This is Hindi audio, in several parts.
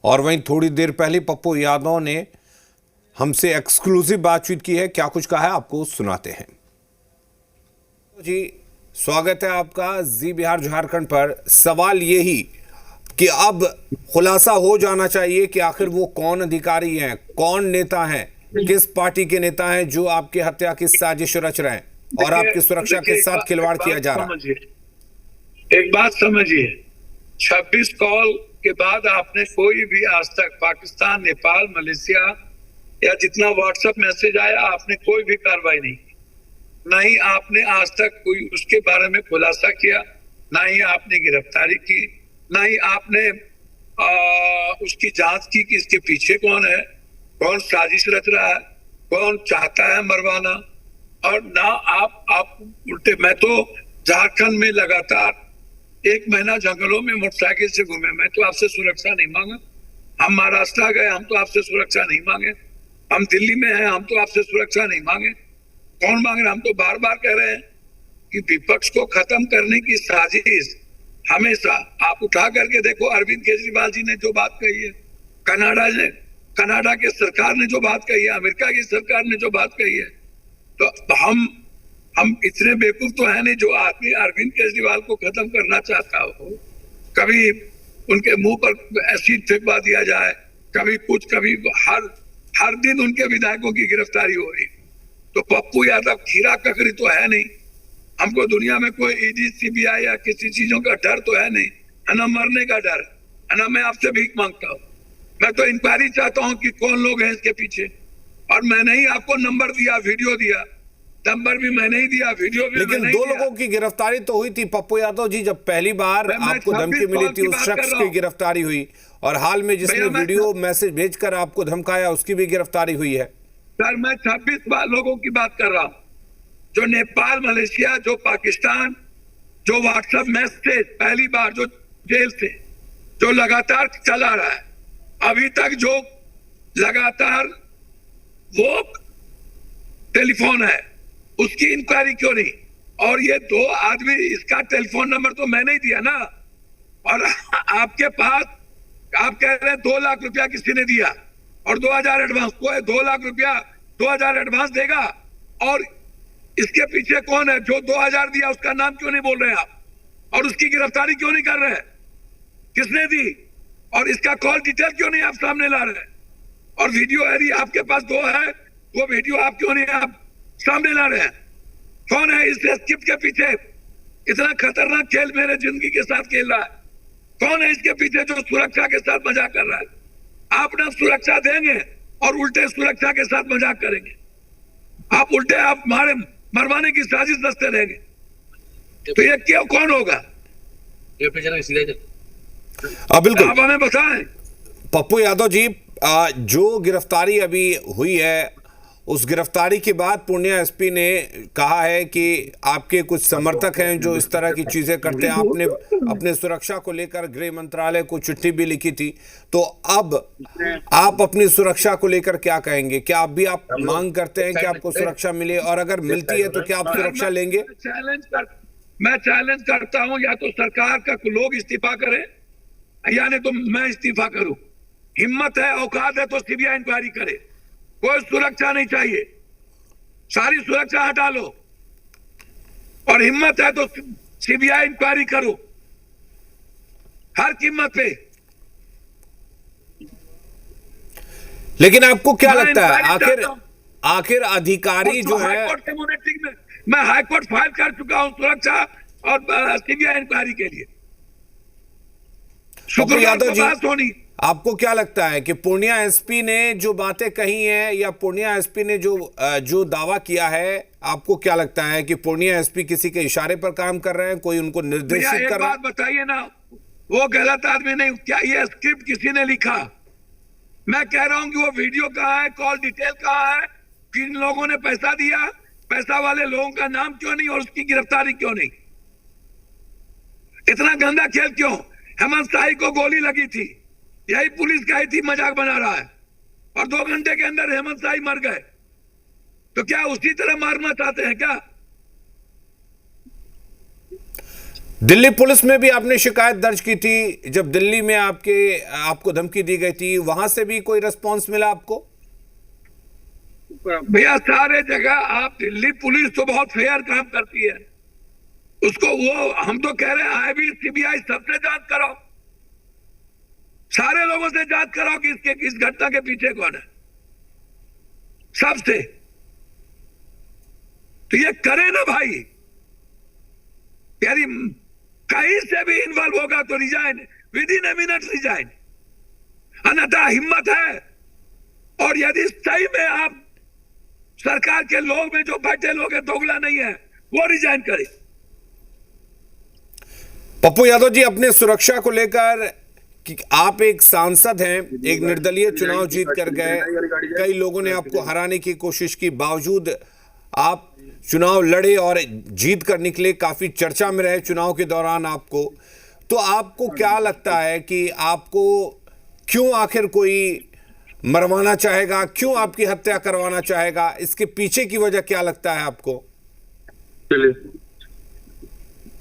और वहीं थोड़ी देर पहले पप्पू यादव ने हमसे एक्सक्लूसिव बातचीत की है। क्या कुछ कहा है आपको सुनाते हैं। जी स्वागत है आपका जी बिहार झारखंड पर। सवाल यही कि अब खुलासा हो जाना चाहिए कि आखिर वो कौन अधिकारी हैं, कौन नेता हैं, किस पार्टी के नेता हैं जो आपकी हत्या की साजिश रच रहे हैं और आपकी सुरक्षा के साथ खिलवाड़ किया जा रहा है। एक बात समझिए, 26 कॉल के बाद आपने कोई भी आज तक पाकिस्तान, नेपाल, मलेशिया या जितना व्हाट्सएप मैसेज आया आपने कोई भी कार्रवाई नहीं की। ना ही आपने आज तक कोई उसके बारे में खुलासा किया, ना ही आपने गिरफ्तारी की, ना ही आपने उसकी जांच की कि इसके पीछे कौन है, कौन साजिश रच रहा है, कौन चाहता है मरवाना। और ना आप उल्टे, मैं तो झारखंड में लगातार 1 महीना जंगलों में मोटरसाइकिल से घूमे, मैं तो आपसे सुरक्षा नहीं मांगा। हम महाराष्ट्र गए, हम तो आपसे सुरक्षा नहीं मांगे। हम दिल्ली में हैं, हम तो आपसे सुरक्षा नहीं मांगे। कौन मांग रहे? हम तो बार बार कह रहे हैं कि विपक्ष को खत्म करने की साजिश हमेशा आप उठा करके देखो। अरविंद केजरीवाल जी ने जो बात कही है, कनाडा के सरकार ने जो बात कही है, अमेरिका की सरकार ने जो बात कही है, तो हम इतने बेवकूफ तो है नहीं जो आदमी अरविंद केजरीवाल को खत्म करना चाहता हो। कभी उनके मुंह पर एसिड फेंकवा दिया जाए, कभी कुछ, कभी हर दिन उनके विधायकों की गिरफ्तारी हो रही। तो पप्पू यादव खीरा ककड़ी तो है नहीं। हमको दुनिया में कोई ईडी, सीबीआई या किसी चीजों का डर तो है नहीं, है ना मरने का डर, है ना मैं आपसे भीख मांगता हूँ। मैं तो इंक्वायरी चाहता हूँ कि कौन लोग हैं इसके पीछे। और मैंने ही आपको नंबर दिया, वीडियो दिया, नंबर भी मैंने ही दिया, वीडियो भी। लेकिन 2 लोगों की गिरफ्तारी तो हुई थी पप्पू यादव जी, जब पहली बार आपको धमकी मिली थी उस शख्स की गिरफ्तारी हुई, और हाल में जिसने वीडियो मैसेज भेजकर आपको धमकाया उसकी भी गिरफ्तारी हुई है। सर मैं 26 लोगों की बात कर रहा हूँ, जो नेपाल, मलेशिया, जो पाकिस्तान, जो व्हाट्सएप मैसेज पहली बार जो जेल से जो लगातार चला रहा है अभी तक, जो लगातार वो टेलीफोन है उसकी इंक्वायरी क्यों नहीं? और ये 2 आदमी, इसका टेलीफोन नंबर तो मैंने ही दिया ना। और आपके पास आप कह रहे हैं 2 लाख रुपया किसी ने दिया और 2000 एडवांस। कोई 2 लाख रुपया 2000 एडवांस देगा? और इसके पीछे कौन है? जो 2000 दिया उसका नाम क्यों नहीं बोल रहे हैं आप? और उसकी गिरफ्तारी क्यों नहीं कर रहे हैं? किसने दी? और इसका कॉल डिटेल क्यों नहीं आप सामने ला रहे हैं? और वीडियो यदि आपके पास 2 है, वो वीडियो आप क्यों नहीं आप सामने ला रहे हैं? कौन है इस स्क्रिप्ट के पीछे? इतना खतरनाक खेल मेरे जिंदगी के साथ खेल रहा है। कौन है इसके पीछे जो सुरक्षा के साथ मजाक कर रहा है? आप ना सुरक्षा देंगे और उल्टे सुरक्षा के साथ मजाक करेंगे। आप उल्टे आप मरवाने की साजिश रचते रहेंगे। तो ये क्यों, कौन होगा? बिल्कुल, आप हमें बताएं। पप्पू यादव जी, जो गिरफ्तारी अभी हुई है उस गिरफ्तारी के बाद पूर्णिया एसपी ने कहा है कि आपके कुछ समर्थक हैं जो इस तरह की चीजें करते हैं। आपने अपने सुरक्षा को लेकर गृह मंत्रालय को चिट्ठी भी लिखी थी, तो अब आप अपनी सुरक्षा को लेकर क्या कहेंगे? क्या आप मांग करते हैं कि आपको सुरक्षा मिले, और अगर मिलती है तो क्या आप सुरक्षा लेंगे? मैं चैलेंज करता हूं, या तो सरकार का लोग इस्तीफा करें या नहीं तो मैं इस्तीफा करूं। हिम्मत है, औकात है तो सीबीआई इंक्वायरी करे। कोई सुरक्षा नहीं चाहिए, सारी सुरक्षा हटा लो। और हिम्मत है तो सीबीआई इंक्वायरी करो हर कीमत पे। लेकिन आपको क्या लगता है आखिर अधिकारी जो है, मैं हाईकोर्ट फाइल कर चुका हूं सुरक्षा और सीबीआई इंक्वायरी के लिए। शुक्रिया यादव जी, आपको क्या लगता है कि पूर्णिया एसपी ने जो बातें कही हैं या पूर्णिया एसपी ने जो दावा किया है, आपको क्या लगता है कि पूर्णिया एसपी किसी के इशारे पर काम कर रहे हैं, कोई उनको निर्देशित कर रहा है? बताइए ना, वो गलत आदमी नहीं, क्या ये स्क्रिप्ट किसी ने लिखा? मैं कह रहा हूं कि वो वीडियो कहाँ है, कॉल डिटेल कहाँ है, किन लोगों ने पैसा दिया, पैसा वाले लोगों का नाम क्यों नहीं और उसकी गिरफ्तारी क्यों नहीं? इतना गंदा खेल क्यों? हेमंत शाही को गोली लगी थी, यही पुलिस कही थी मजाक बना रहा है, और 2 घंटे के अंदर हेमंत शाही मर गए। तो क्या उसी तरह मारना चाहते हैं क्या? दिल्ली पुलिस में भी आपने शिकायत दर्ज की थी, जब दिल्ली में आपको धमकी दी गई थी, वहां से भी कोई रिस्पांस मिला आपको? भैया सारे जगह आप, दिल्ली पुलिस तो बहुत फेयर काम करती है, उसको वो हम तो कह रहे हैं आईबी सीबीआई सबसे जांच कराओ, सारे लोगों से जांच कराओ कि इस घटना के पीछे कौन है, सबसे। तो ये करे ना भाई, यानी कहीं से भी इन्वॉल्व होगा तो resign, with in a minute resign, अन्यथा हिम्मत है। और यदि सही में आप सरकार के लोग में जो बैठे लोग हैं दोगला नहीं है, वो रिजाइन करे। पप्पू यादव जी, अपने सुरक्षा को लेकर कि आप एक सांसद हैं, एक निर्दलीय चुनाव जीत कर गए, कई लोगों ने आपको हराने की कोशिश की, बावजूद आप चुनाव लड़े और जीत कर निकले, काफी चर्चा में रहे चुनाव के दौरान आपको। तो आपको क्या लगता है कि आपको क्यों आखिर कोई मरवाना चाहेगा, क्यों आपकी हत्या करवाना चाहेगा, इसके पीछे की वजह क्या लगता है आपको?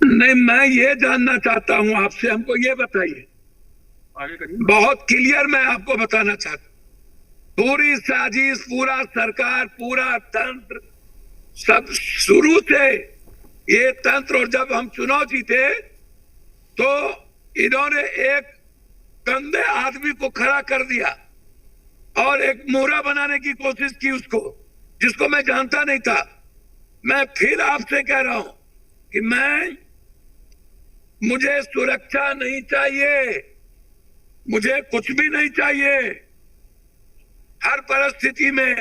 नहीं, मैं ये जानना चाहता हूं आपसे, हमको ये बताइए, बहुत क्लियर मैं आपको बताना चाहता हूं, पूरी साजिश, पूरा सरकार, पूरा तंत्र, सब शुरू से ये तंत्र, और जब हम चुनाव जीते तो इन्होंने एक गंदे आदमी को खड़ा कर दिया और एक मोहरा बनाने की कोशिश की उसको, जिसको मैं जानता नहीं था। मैं फिर आपसे कह रहा हूं कि मुझे सुरक्षा नहीं चाहिए, मुझे कुछ भी नहीं चाहिए हर परिस्थिति में,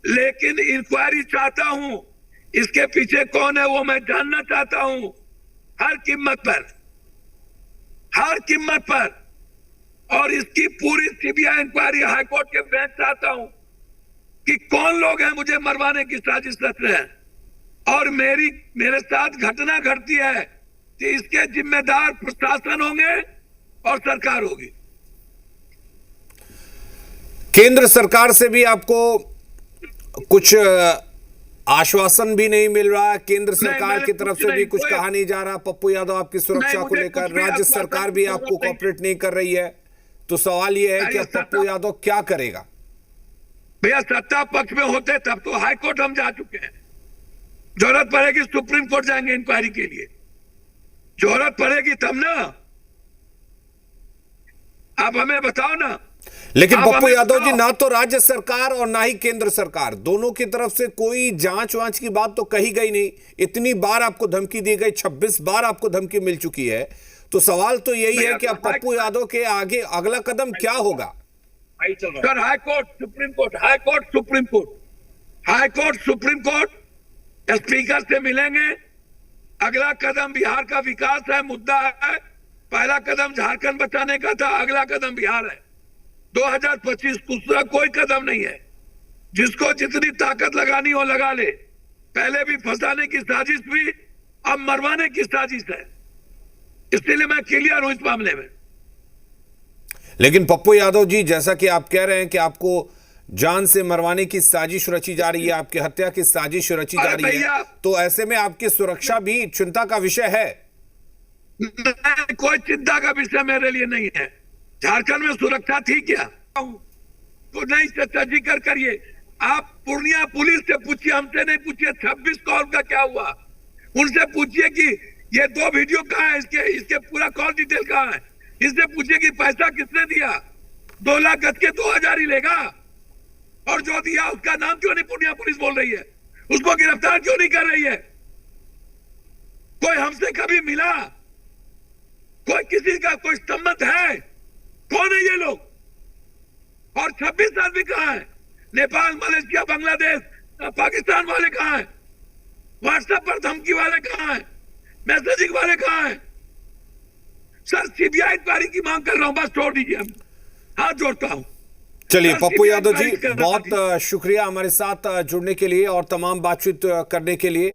लेकिन इंक्वायरी चाहता हूं, इसके पीछे कौन है वो मैं जानना चाहता हूं, हर कीमत पर, हर कीमत पर। और इसकी पूरी सीबीआई इंक्वायरी हाईकोर्ट के बेंच चाहता हूं कि कौन लोग हैं मुझे मरवाने की साजिश रच रहे हैं, और मेरे साथ घटना घटती है कि इसके जिम्मेदार प्रशासन होंगे और सरकार होगी। केंद्र सरकार से भी आपको कुछ आश्वासन भी नहीं मिल रहा, केंद्र सरकार की तरफ से भी कुछ कहा नहीं जा रहा पप्पू यादव आपकी सुरक्षा को लेकर, राज्य सरकार भी आपको कोऑपरेट नहीं कर रही है। तो सवाल यह है कि पप्पू यादव क्या करेगा? भैया सत्ता पक्ष में होते तब तो हाईकोर्ट हम जा चुके हैं, जरूरत पड़ेगी सुप्रीम कोर्ट जाएंगे इंक्वायरी के लिए, जरूरत पड़ेगी तब ना। आप हमें बताओ ना। लेकिन पप्पू यादव जी, ना तो राज्य सरकार और ना ही केंद्र सरकार, दोनों की तरफ से कोई जांच वांच की बात तो कही गई नहीं। इतनी बार आपको धमकी दी गई, 26 बार आपको धमकी मिल चुकी है। तो सवाल तो यही है कि अब पप्पू यादव के आगे अगला कदम क्या होगा? Sir, high court supreme court, high court supreme court, high court supreme court, speaker से मिलेंगे। अगला कदम बिहार का विकास है, मुद्दा है। पहला कदम झारखंड बचाने का था, अगला कदम बिहार है। 2025 दूसरा कोई कदम नहीं है। जिसको जितनी ताकत लगानी हो लगा ले। पहले भी फंसाने की साजिश भी, अब मरवाने की साजिश है, इसलिए मैं क्लियर हूं इस मामले में। लेकिन पप्पू यादव जी, जैसा कि आप कह रहे हैं कि आपको जान से मरवाने की साजिश रची जा रही है, आपकी हत्या की साजिश रची जा रही है, तो ऐसे में आपकी सुरक्षा भी चिंता का विषय है। कोई चिंता का विषय मेरे लिए नहीं है। झारखंड में सुरक्षा थी क्या? तो नहीं चर्चा जिक्र करिए। आप पूर्णिया पुलिस से पूछिए, हमसे नहीं पूछिए 26 कॉल का क्या हुआ। उनसे पूछिए कि ये 2 वीडियो कहाँ है, इसके पूरा कॉल डिटेल कहाँ है। इससे पूछिए कि पैसा किसने दिया। 2 लाख गज के 2000 ही लेगा, और जो दिया उसका नाम क्यों नहीं पूर्णिया पुलिस बोल रही है, उसको गिरफ्तार क्यों नहीं कर रही है। कोई हमसे कभी मिला, कोई किसी का कोई संबंध है? कौन है ये लोग? और 26 आदमी कहाँ है? नेपाल, मलेशिया, बांग्लादेश, पाकिस्तान वाले कहाँ हैं? व्हाट्सएप पर धमकी वाले कहाँ हैं? मैसेजिंग वाले कहाँ हैं? सर, सीबीआई इंक्वायरी की मांग कर रहा हूं, बस छोड़ दीजिए, हम हाथ जोड़ता हूं। चलिए पप्पू यादव जी, बहुत शुक्रिया हमारे साथ जुड़ने के लिए और तमाम बातचीत करने के लिए।